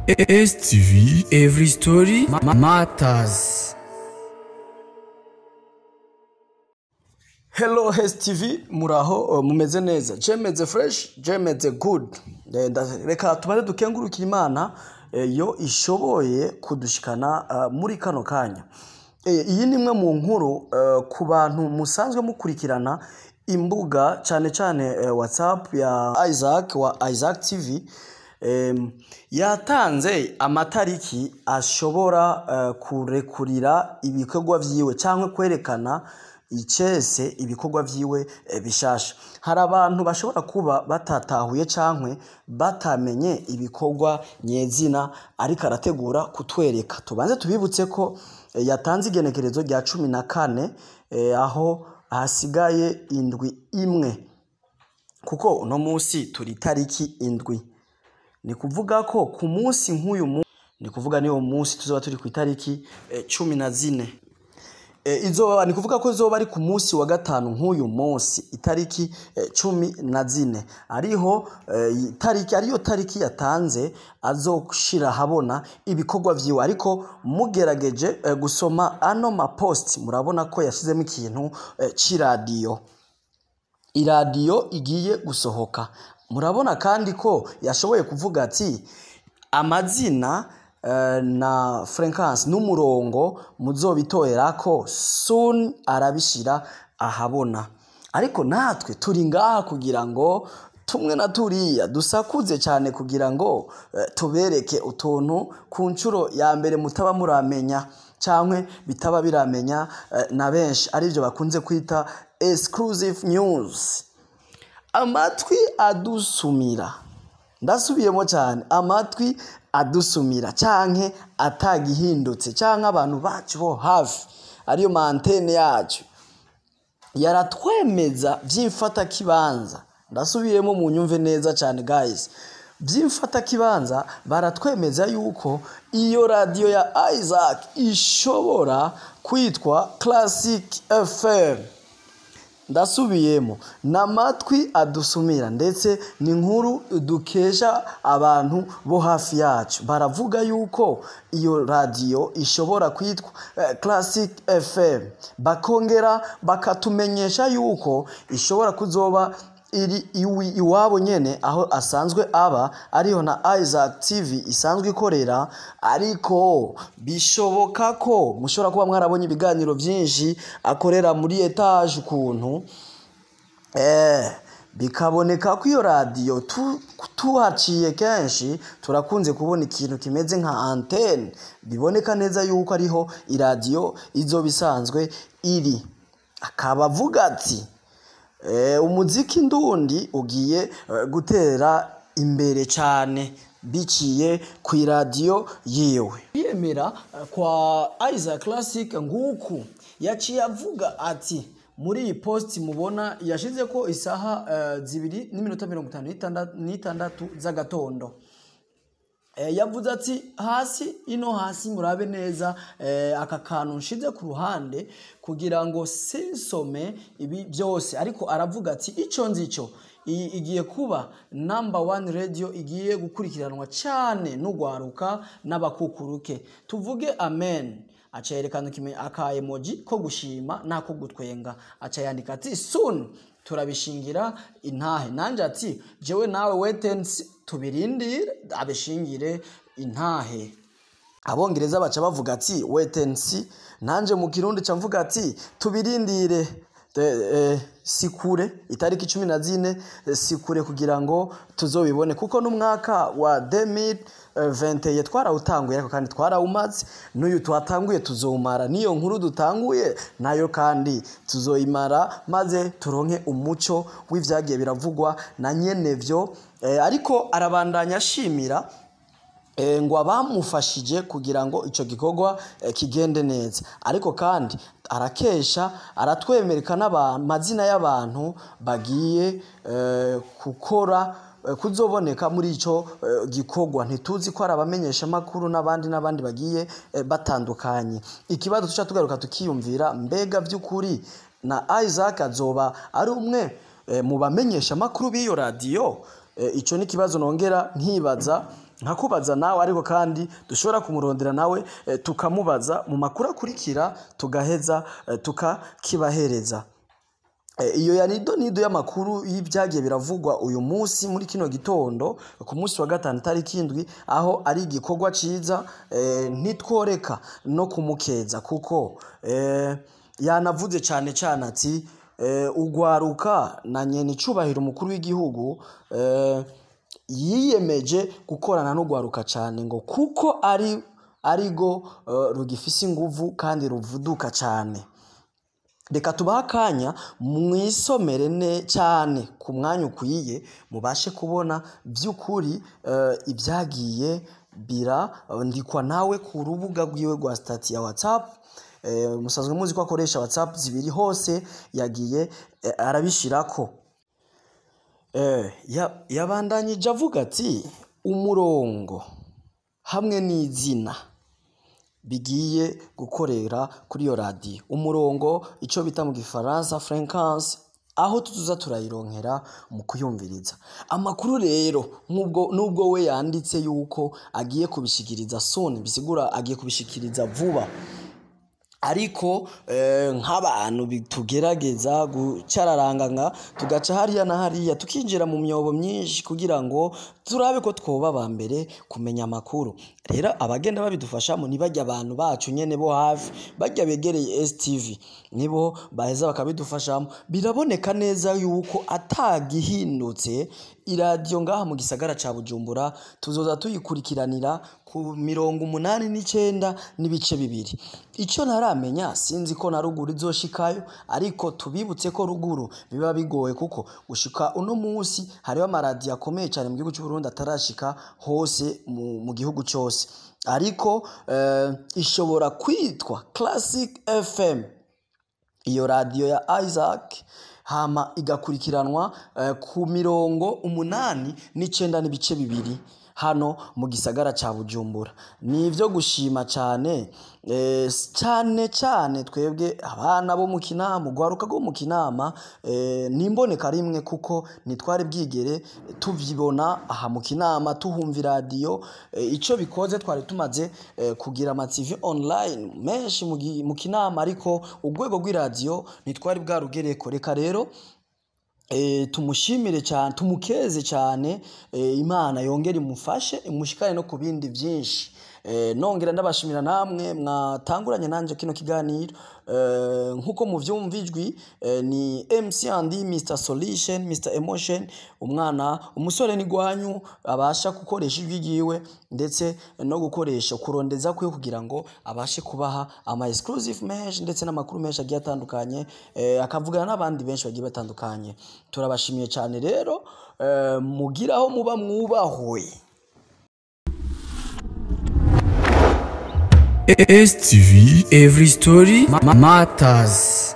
STV, every story matters. Hello STV, muraho mumeze neza, jemeze fresh, jemeze good. Reka tumaze dukengurukira Imana yo ishoboye kudushikana muri kano kanya. Iyi ni imwe mu nkuru ku bantu musanzwe mukurikirana imbuga cyane WhatsApp ya Isaac wa Isaac TV. Yatanze amatariki ashobora kurekurira ibikorwa vyiwe cyangwa kwerekana icese ibikorwa vyiwe bishasha. Hari abantu bashobora kuba batatahuye cankwe batamenye ibikorwa nyezina ariko arategura kutwereka. Tubanze tubibutse ko yatanze igenekerezo rya 14 aho hasigaye indwi imwe, kuko uno munsi turi tariki indwi. Ni kuvuga ko ku munsi nk'uyu ni kuvuga niyo munsi tuzoba turi ku itariki 14. Izoba ni kuvuga ko zoba ari ku munsi wa gatanu nk'uyu munsi itariki 14 ariho ariyo tariki yatanze azoshira habona ibikorwa vyiwe. Ariko mugerageje gusoma ano ma post murabona ko yashizemo ikintu c'iradiyo. Iradiyo igiye gusohoka. Murabona kandi ko yashoboye kuvuga ati amazina na frequency n'umurongo muzobitorera ko soon arabishira ahabona. Ariko natwe turi ngaha kugira ngo tumwe na turiya dusakuze cyane kugira ngo tubereke utuntu ku ncuro ya mbere mutaba muramenya cyangwe bitaba biramenya na benshi, arivyo bakunze kwita exclusive news. Amatwi adusumira, ndasubiyemo cyane, amatwi adusumira canke atagihindutse canke abantu bacu bo hafi ariyo mantene yacu yaratwemeza byimfata kibanza. Ndasubiyemo mu nyumve neza cyane guys, byimfata kibanza baratwemeza yuko iyo radio ya Isaac ishobora kwitwa Classic FM. Ndasubiyemo, namatwi adusumira ndetse ni nkuru dukesha abantu bo hafi yacu. Baravuga yuko iyo radio ishobora kwitwa Classic FM, bakongera bakatumenyesha yuko ishobora kuzoba iri iwabo nyene aho asanzwe aba ariho na Isaac TV isanzwe ikorera. Ariko bishoboka ko mushobora kuba mwarabonye ibiganiro byinshi akorera muri etage ukuntu bikaboneka ko iyo radio tuhaciye kenshi turakunze kubona ikintu kimeze nka antenne. Biboneka neza yuko ariho iradio izo bisanzwe iri. Akaba avuga ati umuziki ndundi ugiye gutera imbere cyane biciye ku radio yiwe. Yemera kwa Isaac Classic nguku yaciye avuga ati muri iyi post mubona yashize ko isaha 2:56 z'agatondo. Yavuze ati hasi hasi murabe neza aka kantu nshize ku ruhande kugira ngo sinsome ibi byose. Ariko aravuga ati ico nzico igiye kuba number 1 radio igiye gukurikiranwa cyane n'ugwaruka n'abakukuruke. Tuvuge amen. Acha yerekana aka emoji ko gushima nako gutwenga. Acha yandika ati soon turabishingira intahe. Nanje ati jewe nawe wetensi tubirindire abishingire intahe. Abongereza baca bavuga ati wetensi, nanje mu kirundi camvuga ati tubirindire sikure itariki 14 sikure kugira ngo tuzobibone, kuko n'umwaka wa 2020 twarawutanguye ariko kandi twarawumaze. N'uyu twatanguye tuzomara, niyo nkuru dutanguye nayo kandi tuzoyimara maze turonke umuco w'ivyagiye biravugwa na nyenevyo. Ariko arabandanya ashimira ngo abamufashije kugira ngo ico gikorwa kigende neza. Ariko kandi arakesha aratwemereka n'amazina y'abantu bagiye gukora kuzoboneka muri ico gikorwa. Ntituzi ko arabamenyesha makuru n'abandi bagiye batandukanye. Ikibazo tuca tugaruka tukiyumvira mbega vy'ukuri na Isaac azoba ari umwe mu bamenyesha makuru b'iyo radio. Ico ni kibazo nongera nkibaza nkakubaza nawe ariko kandi dushobora kumurondera nawe tukamubaza mu makuru akurikira tugaheza tukakibahereza. Iyo ya nido y'amakuru y'ibyagiye biravugwa uyu munsi muri kino gitondo ku munsi wa gatanu tariki 7 aho ari igikorwa ciza ntitworeka no kumukeza kuko yanavuze cyane ati ugwaruka na nyene icubahiro umukuru w'igihugu yiyemeje gukorana no gwaruka cyane ngo kuko arigo rugifise inguvu kandi ruvuduka cyane. Reka tubaha akanya mwisomere cyane ku mwanya ukwiye mubashe kubona by'ukuri ibyagiye birandikwa nawe ku rubuga rwiwe rwa stati ya WhatsApp. Musanzwe muzi ko akoresha WhatsApp zibiri hose yagiye arabishirako. Yabandanyije avuga ati umurongo hamwe n'izina bigiye gukorera kuri yo radio. Umurongo ico bita mu gifaransa fréquence aho tuza turayironkera mu kuyumviriza amakuru rero nubwo we yanditse yuko agiye kubishikiriza soon bisigura agiye kubishikiriza vuba ariko nk'abantu bitugerageza gucararanganga tugaca hariya na hariya tukinjira mu myobo myinshi kugira ngo turabe ko twoba bambere kumenya amakuru. Rero abagenda babidufashamo nibajya abantu bacu nyene bo hafi bajya begereye STV nibo baheza bakabidufashamo. Biraboneka neza yuko atagihindutse iradio ngaha mu gisagara ca Bujumbura tuzoza tuyikurikiranira ku 89 n'ibice bibiri. Ico naramenya sinzi ko na ruguru izoshikayo ariko tubibutse ko ruguru biba bigoye kuko ushika uno munsi hariho amaradiyo akomeye cyane mu gihugu cy'u Burundi atarashika hose mu gihugu cyose ariko ishobora kwitwa Classic FM. Iyo radio ya Isaac hama igakurikiranwa ku 89 n'ibice bibiri hano mu gisagara ca Bujumbura. Ni ivyo gushima cyane cyane twebwe abana bo mu Kinama gwaruka go mu Kinama nimboneka rimwe kuko nitware bwigere tuvyibona aha mu Kinama tuhumva radio ico bikoze twari tumaze kugira ama TV online menshi mu Kinama ariko ugwego rw'iradio nitwari bwarugereko. Reka rero tumushimire cyane tumukeze cyane Imana yongera imufashe imushikane no kubindi byinshi. Nongera ndabashimira namwe mwatanguranye nanje kino kiganiro nkuko muvyumvijwi ni MC Andy Mr Solution Mr Emotion umwana umusore ni gwanyu abasha gukoresha ijwi giwe ndetse no gukoresha kurondeza kwe kugira ngo abashe kubaha ama exclusive menshi ndetse n'amakuru menshi agiye atandukanye akavugana n'abandi benshi bagiye batandukanye. Turabashimiye cyane rero mugiraho muba mwubahwe. STV, every story matters.